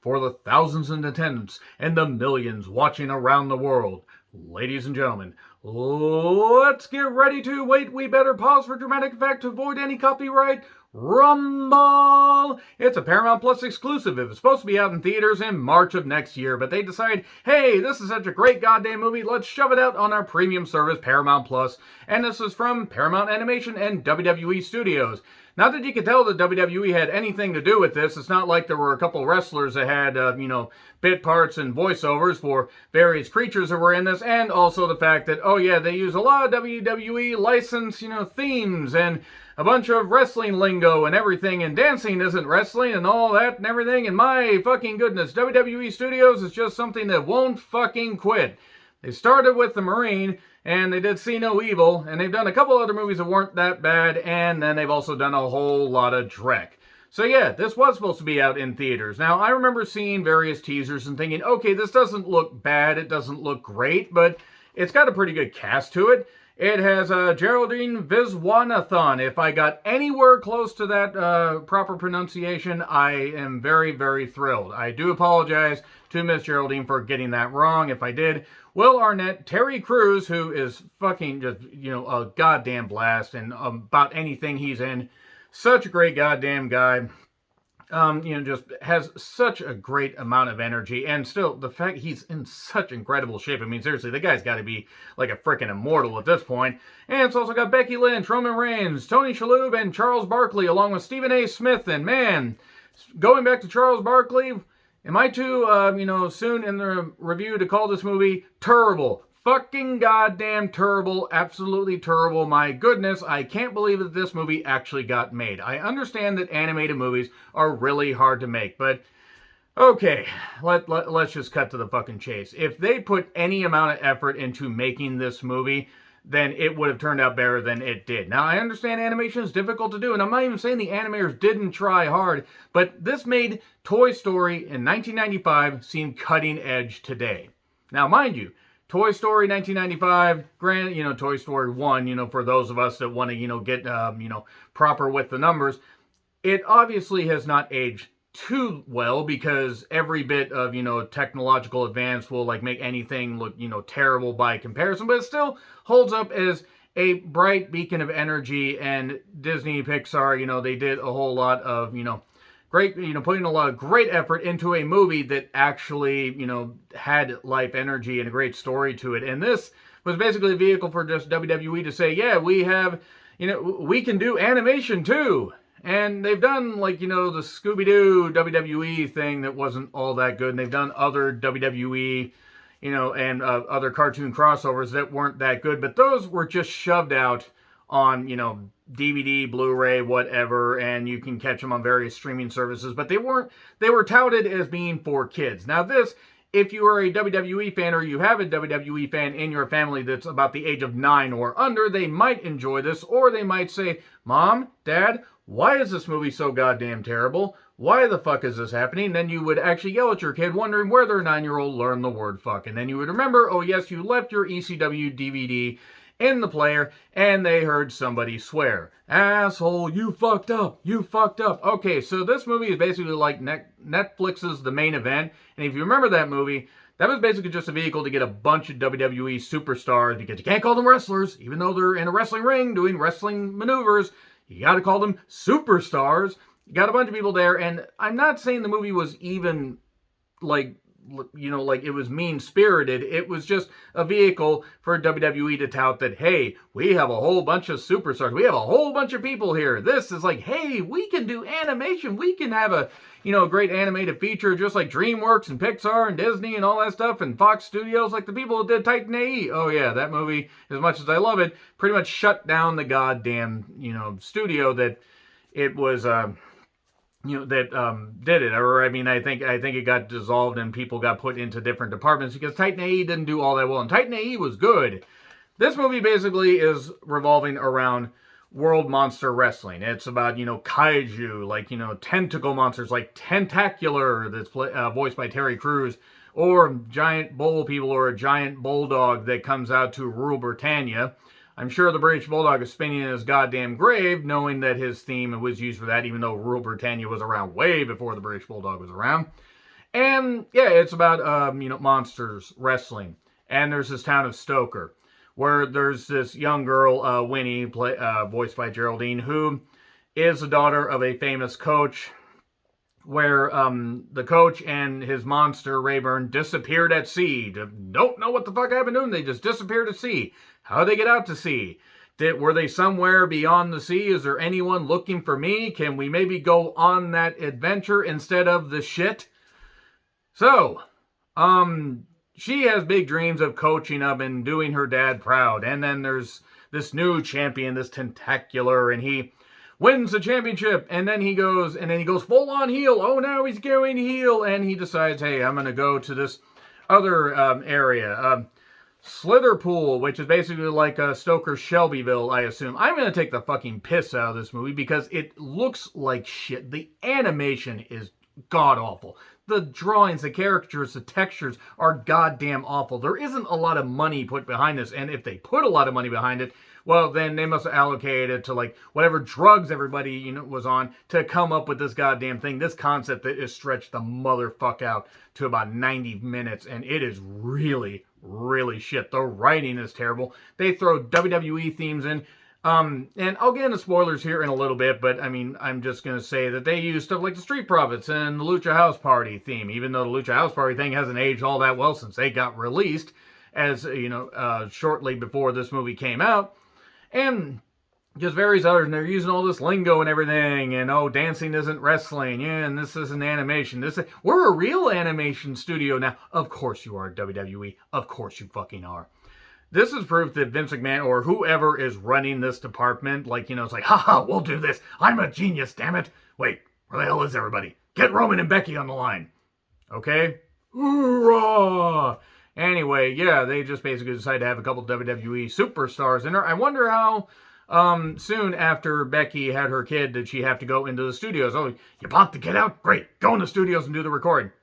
for the thousands in attendance and the millions watching around the world. Ladies and gentlemen, let's get ready to wait. We better pause for dramatic effect to avoid any copyright. Rumble! It's a Paramount Plus exclusive. It was supposed to be out in theaters in March of next year, but they decided, hey, this is such a great goddamn movie, let's shove it out on our premium service, Paramount Plus. And this is from Paramount Animation and WWE Studios. Not that you could tell that WWE had anything to do with this. It's not like there were a couple wrestlers that had, bit parts and voiceovers for various creatures that were in this, and also the fact that, oh yeah, they use a lot of WWE licensed, themes and a bunch of wrestling lingo and everything, and dancing isn't wrestling and all that and everything, and my fucking goodness, WWE Studios is just something that won't fucking quit. They started with The Marine, and they did See No Evil, and they've done a couple other movies that weren't that bad, and then they've also done a whole lot of Drek. So yeah, this was supposed to be out in theaters. Now, I remember seeing various teasers and thinking, okay, this doesn't look bad, it doesn't look great, but it's got a pretty good cast to it. It has Geraldine Viswanathan. If I got anywhere close to that proper pronunciation, I am very, very thrilled. I do apologize to Miss Geraldine for getting that wrong if I did. Will Arnett, Terry Crews, who is fucking just, a goddamn blast, and about anything he's in, such a great goddamn guy. Just has such a great amount of energy, and still, the fact he's in such incredible shape. I mean, seriously, the guy's got to be like a freaking immortal at this point. And it's also got Becky Lynch, Roman Reigns, Tony Shalhoub, and Charles Barkley, along with Stephen A. Smith. And man, going back to Charles Barkley, am I too, soon in the review to call this movie terrible? Fucking goddamn terrible, absolutely terrible. My goodness, I can't believe that this movie actually got made. I understand that animated movies are really hard to make, but okay, let's just cut to the fucking chase. If they put any amount of effort into making this movie, then it would have turned out better than it did. Now, I understand animation is difficult to do, and I'm not even saying the animators didn't try hard, but this made Toy Story in 1995 seem cutting edge today. Now, mind you, Toy Story 1995, Toy Story 1, for those of us that want to, get, proper with the numbers, it obviously has not aged too well because every bit of, technological advance will, make anything look, terrible by comparison, but it still holds up as a bright beacon of energy, and Disney, Pixar, they did a whole lot of, great, putting a lot of great effort into a movie that actually, had life energy and a great story to it. And this was basically a vehicle for just WWE to say, yeah, we have, we can do animation too. And they've done, the Scooby-Doo WWE thing that wasn't all that good. And they've done other WWE, and other cartoon crossovers that weren't that good. But those were just shoved out on, DVD, Blu-ray, whatever, and you can catch them on various streaming services, but they were touted as being for kids. Now this, if you are a WWE fan or you have a WWE fan in your family that's about the age of 9 or under, they might enjoy this, or they might say, Mom, Dad, why is this movie so goddamn terrible? Why the fuck is this happening? Then you would actually yell at your kid, wondering where their 9-year-old learned the word fuck. And then you would remember, oh yes, you left your ECW DVD in the player, and they heard somebody swear. Asshole, you fucked up, you fucked up. Okay, so this movie is basically like Netflix's The Main Event, and if you remember that movie, that was basically just a vehicle to get a bunch of WWE superstars, because you can't call them wrestlers, even though they're in a wrestling ring doing wrestling maneuvers. You gotta call them superstars. You got a bunch of people there, and I'm not saying the movie was even, it was mean-spirited. It was just a vehicle for WWE to tout that, hey, we have a whole bunch of superstars. We have a whole bunch of people here. This is like, hey, we can do animation. We can have a, great animated feature just like DreamWorks and Pixar and Disney and all that stuff and Fox Studios, like the people who did Titan AE. Oh yeah, that movie, as much as I love it, pretty much shut down the goddamn, studio that it was, did it. Or, I think it got dissolved and people got put into different departments because Titan AE didn't do all that well. And Titan AE was good. This movie basically is revolving around World Monster Wrestling. It's about, kaiju, tentacle monsters like Tentacular, that's voiced by Terry Crews, or giant bull people, or a giant bulldog that comes out to rule Britannia. I'm sure the British Bulldog is spinning in his goddamn grave, knowing that his theme was used for that, even though Rule Britannia was around way before the British Bulldog was around. And yeah, it's about monsters wrestling. And there's this town of Stoker, where there's this young girl, Winnie, voiced by Geraldine, who is the daughter of a famous coach. Where the coach and his monster Rayburn disappeared at sea. Don't know what the fuck happened to them. They just disappeared at sea. How did they get out to sea? Were they somewhere beyond the sea? Is there anyone looking for me? Can we maybe go on that adventure instead of the shit? So, she has big dreams of coaching up and doing her dad proud. And then there's this new champion, this Tentacular, and he wins the championship, and then he goes full on heel. Oh, now he's going heel, and he decides, hey, I'm gonna go to this other area, Slitherpool, which is basically like Stoker's Shelbyville, I assume. I'm gonna take the fucking piss out of this movie because it looks like shit. The animation is god awful. The drawings, the characters, the textures are goddamn awful. There isn't a lot of money put behind this, and if they put a lot of money behind it, well, then they must have allocated to like whatever drugs everybody was on to come up with this goddamn thing. This concept that is stretched the motherfuck out to about 90 minutes, and it is really, really shit. The writing is terrible. They throw WWE themes in. And I'll get into spoilers here in a little bit, but I mean, I'm just going to say that they use stuff like the Street Profits and the Lucha House Party theme, even though the Lucha House Party thing hasn't aged all that well since they got released, as, shortly before this movie came out. And just various others, and they're using all this lingo and everything, and oh, dancing isn't wrestling, yeah, and this isn't animation. We're a real animation studio now. Of course you are, WWE. Of course you fucking are. This is proof that Vince McMahon, or whoever is running this department, it's like, haha, we'll do this. I'm a genius, damn it. Wait, where the hell is everybody? Get Roman and Becky on the line. Okay? Hoorah! Anyway, yeah, they just basically decided to have a couple WWE superstars in there. I wonder how soon after Becky had her kid did she have to go into the studios. Oh, you popped the kid out? Great. Go in the studios and do the recording.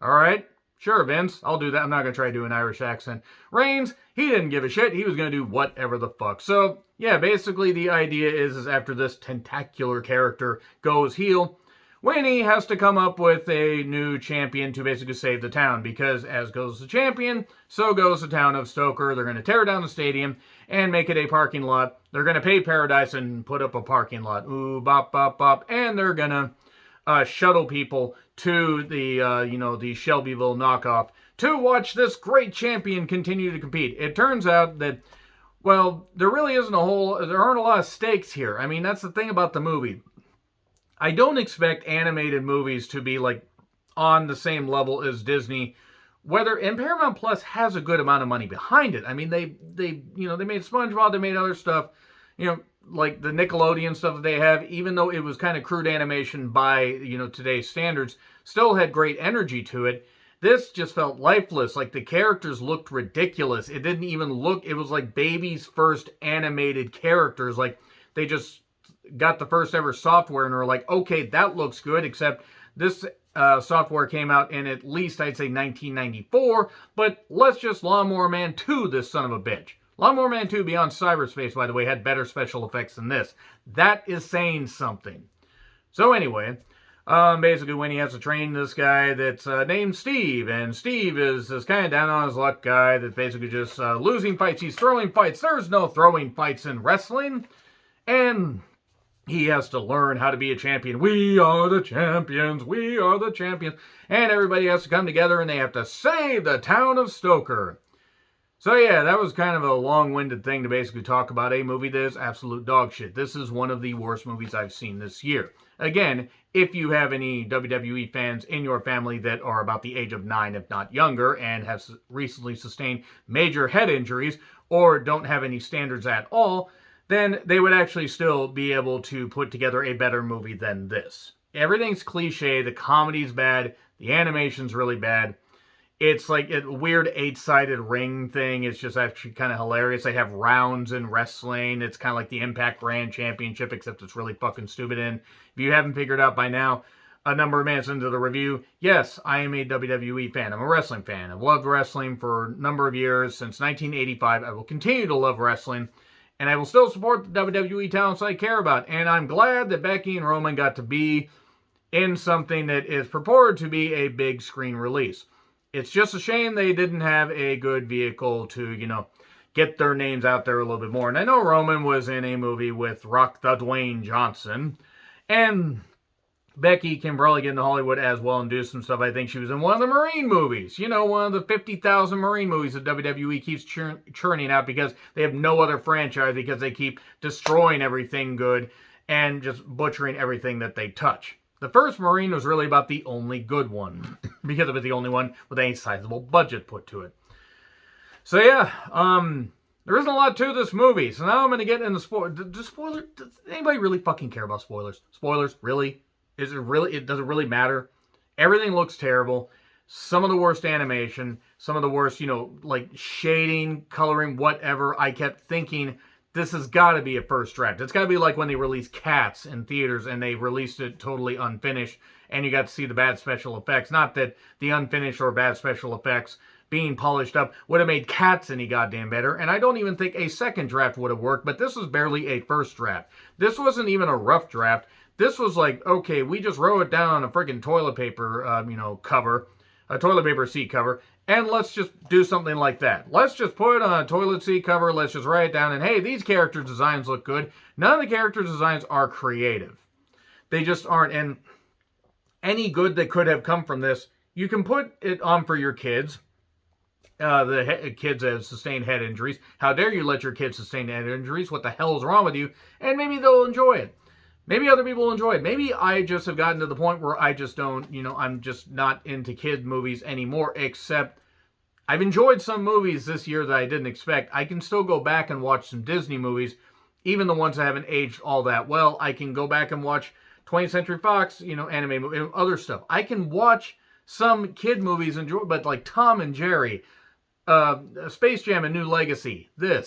All right. Sure, Vince. I'll do that. I'm not going to try to do an Irish accent. Reigns, he didn't give a shit. He was going to do whatever the fuck. So, yeah, basically the idea is after this Tentacular character goes heel, Winnie has to come up with a new champion to basically save the town, because as goes the champion, so goes the town of Stoker. They're going to tear down the stadium and make it a parking lot. They're going to pay Paradise and put up a parking lot. Ooh, bop, bop, bop. And they're going to shuttle people to the Shelbyville knockoff to watch this great champion continue to compete. It turns out that, well, there aren't a lot of stakes here. I mean, that's the thing about the movie. I don't expect animated movies to be like on the same level as Disney. And Paramount Plus has a good amount of money behind it. I mean, they made SpongeBob, they made other stuff, like the Nickelodeon stuff that they have, even though it was kind of crude animation by, today's standards, still had great energy to it. This just felt lifeless. Like the characters looked ridiculous. It didn't even look, it was like baby's first animated characters. Like they just got the first ever software and were like, okay, that looks good, except this software came out in at least, I'd say, 1994, but let's just Lawnmower Man 2 this son of a bitch. Lawnmower Man 2 Beyond Cyberspace, by the way, had better special effects than this. That is saying something. So anyway, basically when he has to train this guy that's named Steve, and Steve is this kind of down on his luck guy that's basically just losing fights. He's throwing fights. There's no throwing fights in wrestling. And he has to learn how to be a champion. We are the champions. We are the champions. And everybody has to come together and they have to save the town of Stoker. So yeah, that was kind of a long-winded thing to basically talk about a movie that is absolute dog shit. This is one of the worst movies I've seen this year. Again, if you have any WWE fans in your family that are about the age of 9, if not younger, and have recently sustained major head injuries, or don't have any standards at all, then they would actually still be able to put together a better movie than this. Everything's cliche, the comedy's bad, the animation's really bad. It's like a weird 8-sided ring thing. It's just actually kind of hilarious. They have rounds in wrestling. It's kind of like the Impact Grand Championship, except it's really fucking stupid. And if you haven't figured out by now, a number of minutes into the review, yes, I am a WWE fan. I'm a wrestling fan. I've loved wrestling for a number of years. Since 1985, I will continue to love wrestling. And I will still support the WWE talents I care about. And I'm glad that Becky and Roman got to be in something that is purported to be a big screen release. It's just a shame they didn't have a good vehicle to, get their names out there a little bit more. And I know Roman was in a movie with Rock the Dwayne Johnson, and Becky can probably get into Hollywood as well and do some stuff. I think she was in one of the Marine movies. One of the 50,000 Marine movies that WWE keeps churning out because they have no other franchise, because they keep destroying everything good and just butchering everything that they touch. The first Marine was really about the only good one because it was the only one with any sizable budget put to it. So yeah, there isn't a lot to this movie. So now I'm going to get into spoilers. Does anybody really fucking care about spoilers? Spoilers? Really? Does it really matter? Everything looks terrible. Some of the worst animation, some of the worst, like shading, coloring, whatever. I kept thinking, this has got to be a first draft. It's got to be like when they released Cats in theaters and they released it totally unfinished and you got to see the bad special effects. Not that the unfinished or bad special effects being polished up would have made Cats any goddamn better. And I don't even think a second draft would have worked, but this was barely a first draft. This wasn't even a rough draft. This was like, okay, we just wrote it down on a freaking toilet paper, cover, a toilet paper seat cover, and let's just do something like that. Let's just put it on a toilet seat cover, let's just write it down, and hey, these character designs look good. None of the character designs are creative. They just aren't, and any good that could have come from this, you can put it on for your kids. Kids that have sustained head injuries. How dare you let your kids sustain head injuries? What the hell is wrong with you? And maybe they'll enjoy it. Maybe other people enjoy it. Maybe I just have gotten to the point where I just don't, I'm just not into kid movies anymore, except I've enjoyed some movies this year that I didn't expect. I can still go back and watch some Disney movies, even the ones that haven't aged all that well. I can go back and watch 20th Century Fox, anime movie, other stuff. I can watch some kid movies, but like Tom and Jerry, Space Jam and New Legacy, they're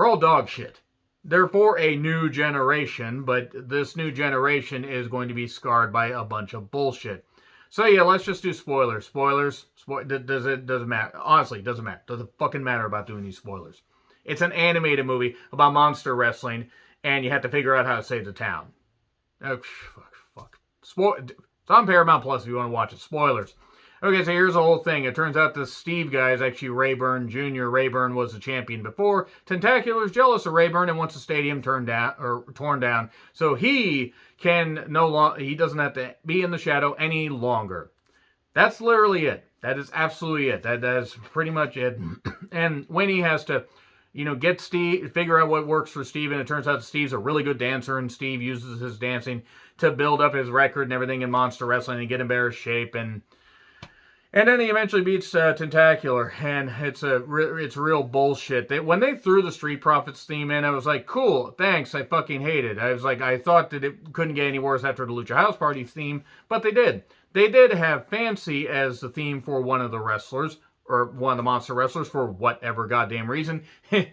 all dog shit. They're for a new generation, but this new generation is going to be scarred by a bunch of bullshit. So yeah, let's just do spoilers. Doesn't matter. Honestly, it doesn't matter. Doesn't fucking matter about doing these spoilers. It's an animated movie about monster wrestling, and you have to figure out how to save the town. Oh, fuck. It's on Paramount Plus if you want to watch it. Spoilers. Okay, so here's the whole thing. It turns out this Steve guy is actually Rayburn Jr. Rayburn was the champion before. Tentacular's jealous of Rayburn and wants the stadium torn down. So he he doesn't have to be in the shadow any longer. That's literally it. That is absolutely it. That is pretty much it. And Winnie has to, get Steve, figure out what works for Steve, and it turns out Steve's a really good dancer, and Steve uses his dancing to build up his record and everything in monster wrestling and get in better shape, and then he eventually beats Tentacular, and it's real bullshit. When they threw the Street Profits theme in, I was like, cool, thanks, I fucking hate it. I was like, I thought that it couldn't get any worse after the Lucha House Party theme, but they did. They did have Fancy as the theme for one of the wrestlers, or one of the monster wrestlers, for whatever goddamn reason. They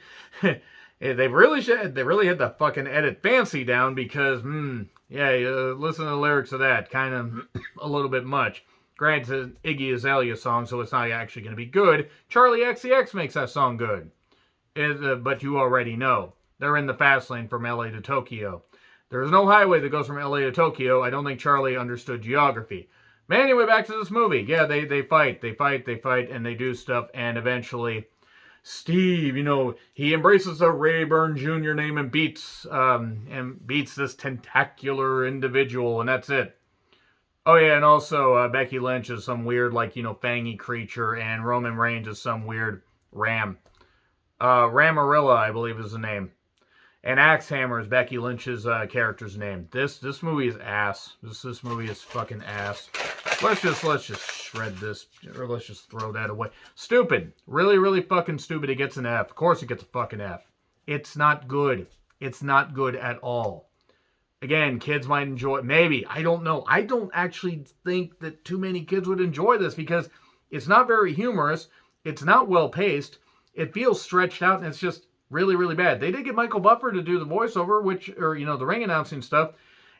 really had to fucking edit Fancy down because, listen to the lyrics of that, kind of a little bit much. Granted, Iggy Azalea song, so it's not actually going to be good. Charlie XCX makes that song good. But you already know. They're in the fast lane from LA to Tokyo. There's no highway that goes from LA to Tokyo. I don't think Charlie understood geography. But anyway, back to this movie. Yeah, they fight, and they do stuff, and eventually Steve, he embraces the Rayburn Jr. name and beats this tentacular individual, and that's it. Oh yeah, and also Becky Lynch is some weird, fangy creature, and Roman Reigns is some weird ram. Ramarilla, I believe is the name. And Axe Hammer is Becky Lynch's character's name. This movie is ass. This movie is fucking ass. Let's just shred this, or let's just throw that away. Stupid. Really, really fucking stupid. It gets an F. Of course it gets a fucking F. It's not good. It's not good at all. Again, kids might enjoy it. Maybe. I don't know. I don't actually think that too many kids would enjoy this because it's not very humorous. It's not well paced. It feels stretched out, and it's just really, really bad. They did get Michael Buffer to do the voiceover, the ring announcing stuff,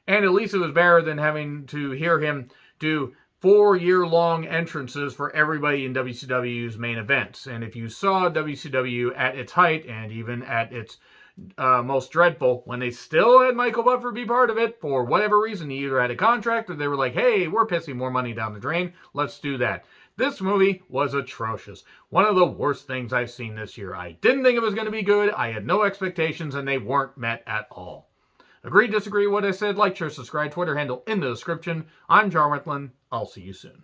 and at least it was better than having to hear him do 4-year-long entrances for everybody in WCW's main events. And if you saw WCW at its height and even at its Most Dreadful, when they still had Michael Buffer be part of it, for whatever reason, he either had a contract or they were like, hey, we're pissing more money down the drain, let's do that. This movie was atrocious. One of the worst things I've seen this year. I didn't think it was going to be good, I had no expectations, and they weren't met at all. Agree, disagree with what I said? Like, share, subscribe, Twitter handle in the description. I'm John Ritlin. I'll see you soon.